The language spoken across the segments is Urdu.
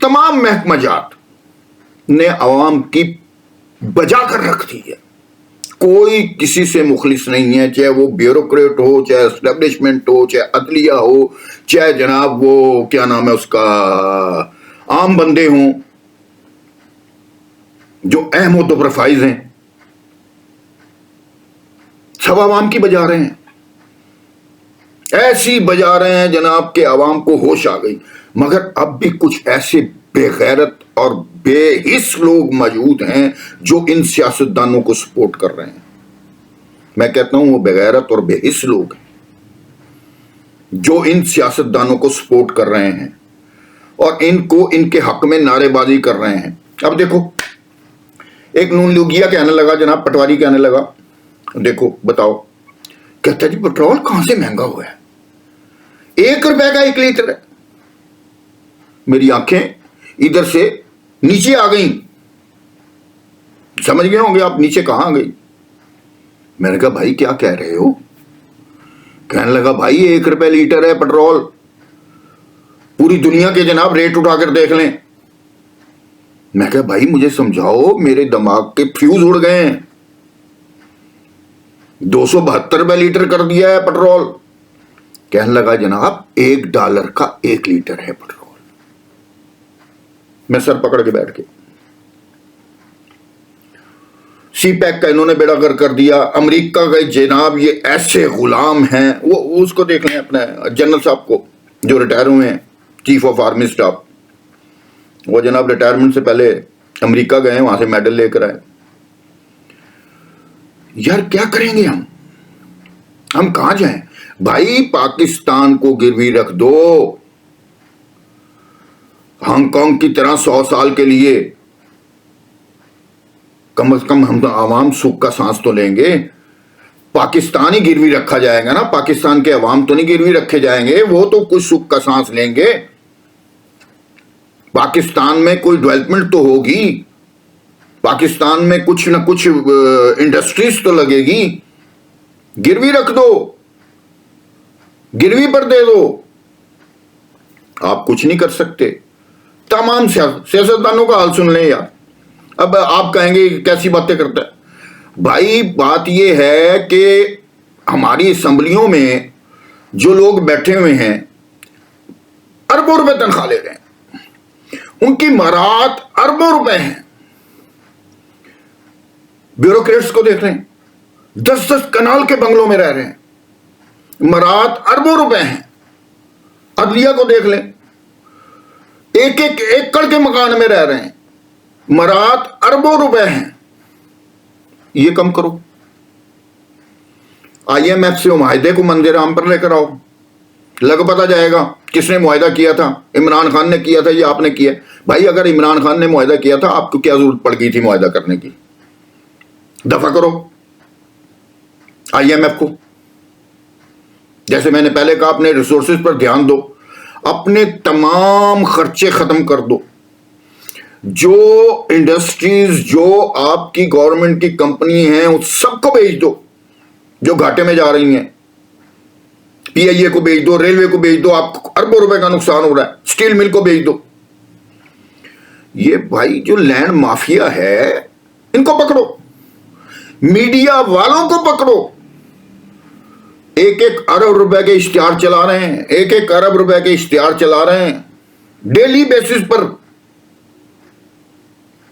تمام محکمہ جات نے عوام کی بجا کر رکھ دی ہے. کوئی کسی سے مخلص نہیں ہے، چاہے وہ بیوروکریٹ ہو، چاہے اسٹیبلشمنٹ ہو، چاہے عدلیہ ہو، چاہے جناب وہ کیا نام ہے اس کا عام بندے ہوں جو اہم و پروفائز ہیں، سب عوام کی بجا رہے ہیں. ایسی بجا رہے ہیں جناب کہ عوام کو ہوش آ گئی. مگر اب بھی کچھ ایسے بے غیرت اور بے حس لوگ موجود ہیں جو ان سیاستدانوں کو سپورٹ کر رہے ہیں. میں کہتا ہوں وہ بے غیرت اور بے حس لوگ ہیں جو ان سیاستدانوں کو سپورٹ کر رہے ہیں اور ان کے حق میں نعرے بازی کر رہے ہیں. اب دیکھو ایک نون لوگیا کہنے لگا، جناب پٹواری کہنے لگا، دیکھو بتاؤ، کہتا جی پیٹرول کہاں سے مہنگا ہوا ہے، 1 روپے کا 1 لیٹر ہے. میری آنکھیں ادھر سے نیچے آ گئیں. سمجھ گئے ہوں گے آپ نیچے کہاں آ گئی. میں نے کہا بھائی کیا کہہ رہے ہو؟ کہنے لگا بھائی 1 روپے لیٹر ہے پیٹرول، پوری دنیا کے جناب ریٹ اٹھا کر دیکھ لیں. میں کہا بھائی مجھے سمجھاؤ، میرے دماغ کے فیوز اڑ گئے ہیں. 272 روپے لیٹر کر دیا ہے پیٹرول. کہنے لگا جناب $1 کا 1 لیٹر ہے پیٹرول. میں سر پکڑ کے بیٹھ کے، سی پیک کا انہوں نے بیڑا گر کر دیا. امریکہ کا جناب یہ ایسے غلام ہیں، وہ اس کو دیکھ لیں اپنے جنرل صاحب کو جو ریٹائر ہوئے ہیں، چیف آف آرمی اسٹاف. وہ جناب ریٹائرمنٹ سے پہلے امریکہ گئے، وہاں سے میڈل لے کر آئے. یار کیا کریں گے ہم کہاں جائیں بھائی؟ پاکستان کو گروی رکھ دو، ہانگ کانگ کی طرح 100 سال کے لیے کم از کم ہم عوام سکھ کا سانس تو لیں گے. پاکستان ہی گروی رکھا جائے گا نا، پاکستان کے عوام تو نہیں گروی رکھے جائیں گے، وہ تو کچھ سکھ کا سانس لیں گے. پاکستان میں کوئی ڈیولپمنٹ تو ہوگی، پاکستان میں کچھ نہ کچھ انڈسٹریز تو لگے گی. گروی رکھ دو، گروی پر دے دو. آپ کچھ نہیں کر سکتے. تمام سیاستدانوں کا حال سن لیں یار. اب آپ کہیں گے کیسی باتیں کرتا ہے بھائی؟ بات یہ ہے کہ ہماری اسمبلیوں میں جو لوگ بیٹھے ہوئے ہیں اربوں روپے تنخواہ لے رہے ہیں، ان کی مراد اربوں روپے ہیں. بیوروکریٹس کو دیکھ رہے ہیں، 10 کنال کے بنگلوں میں رہ رہے ہیں، مراد اربوں روپے ہیں. عدلیہ کو دیکھ لیں، ایک ایکڑ کے مکان میں رہ رہے ہیں، مراد اربوں روپے ہیں. یہ کم کرو. IMF سے معاہدے کو منظر عام پر لے کر آؤ، لگ پتا جائے گا کس نے معاہدہ کیا تھا. عمران خان نے کیا تھا یا آپ نے کیا؟ بھائی اگر عمران خان نے معاہدہ کیا تھا، آپ کو کیا ضرورت پڑ گئی تھی معاہدہ کرنے کی؟ دفع کرو IMF کو. جیسے میں نے پہلے کہا، اپنے ریسورسز پر دھیان دو، اپنے تمام خرچے ختم کر دو. جو انڈسٹریز جو آپ کی گورنمنٹ کی کمپنی ہیں اس سب کو بیچ دو جو گھاٹے میں جا رہی ہیں. PIA کو بیچ دو، ریلوے کو بیچ دو، آپ کو اربوں روپے کا نقصان ہو رہا ہے. اسٹیل مل کو بیچ دو. یہ بھائی جو لینڈ مافیا ہے ان کو پکڑو، میڈیا والوں کو پکڑو. 1 ارب روپے کے اشتہار چلا رہے ہیں، 1 ارب روپے کے اشتہار چلا رہے ہیں ڈیلی بیسس پر.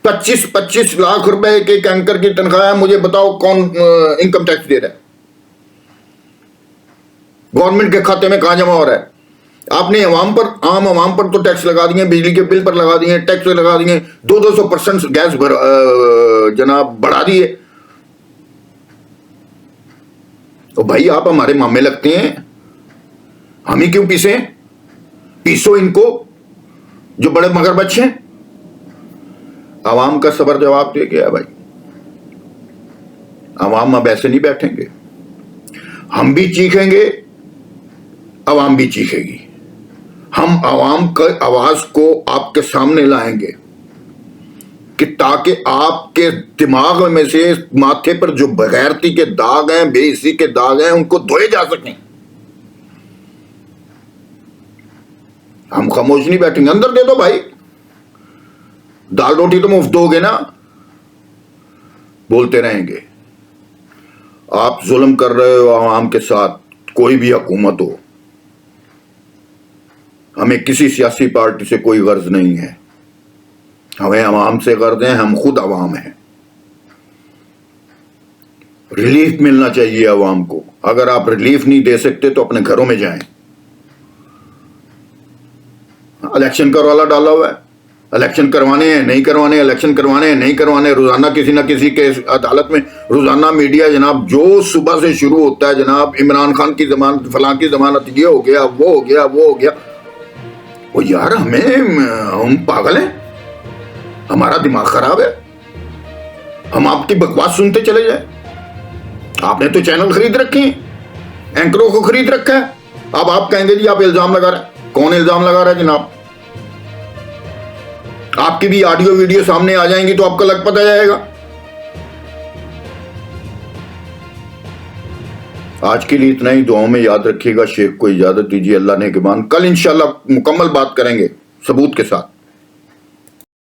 25 لاکھ روپے کے اینکر کی تنخواہ ہے. مجھے بتاؤ کون انکم ٹیکس دے رہا ہے؟ گورنمنٹ کے کھاتے میں کہاں جمع ہو رہا ہے؟ آپ نے عام عوام پر تو ٹیکس لگا دیے، بجلی کے بل پر لگا دیے، ٹیکس لگا دیے، 200% گیس جناب بڑھا دیے. تو بھائی آپ ہمارے مامے لگتے ہیں، ہم ہی کیوں پیسیں؟ پیسو ان کو جو بڑے مگرمچھ ہیں. عوام کا صبر جواب دے گیا بھائی. عوام اب ایسے نہیں بیٹھیں گے. ہم بھی چیخیں گے، عوام بھی چیخے گی. ہم عوام کی آواز کو آپ کے سامنے لائیں گے کہ تاکہ آپ کے دماغ میں سے ماتھے پر جو بغیرتی کے داغ ہیں، بے عزتی کے داغ ہیں، ان کو دھوئے جا سکیں. ہم خاموش نہیں بیٹھیں گے. اندر دے دو بھائی, دال روٹی تو مفت دو گے نا, بولتے رہیں گے. آپ ظلم کر رہے ہو عوام کے ساتھ, کوئی بھی حکومت ہو. ہمیں کسی سیاسی پارٹی سے کوئی غرض نہیں ہے, ہمیں عوام سے غرض ہے, ہم خود عوام ہیں. ریلیف ملنا چاہیے عوام کو. اگر آپ ریلیف نہیں دے سکتے تو اپنے گھروں میں جائیں. الیکشن کا رولا ڈالا ہوا ہے, الیکشن کروانے ہیں نہیں کروانے, الیکشن کروانے ہیں نہیں کروانے. روزانہ کسی نہ کسی کے عدالت میں, روزانہ میڈیا جناب جو صبح سے شروع ہوتا ہے جناب, عمران خان کی ضمانت, فلاں کی ضمانت, یہ ہو گیا, وہ ہو گیا, وہ ہو گیا. وہ یار ہم پاگل ہیں, ہمارا دماغ خراب ہے, ہم آپ کی بکواس سنتے چلے جائیں. آپ نے تو چینل خرید رکھے ہیں, اینکروں کو خرید رکھا ہے. اب آپ کہیں گے جی آپ الزام لگا رہے ہیں. کون الزام لگا رہا ہے جناب؟ آپ کی بھی آڈیو ویڈیو سامنے آ جائیں گی تو آپ کو لگ پتہ جائے گا. آج کے لیے اتنا ہی. دعاؤں میں یاد رکھیے گا. شیخ کو اجازت دیجیے, اللہ نے کے مان. کل انشاءاللہ مکمل بات کریں گے ثبوت کے ساتھ.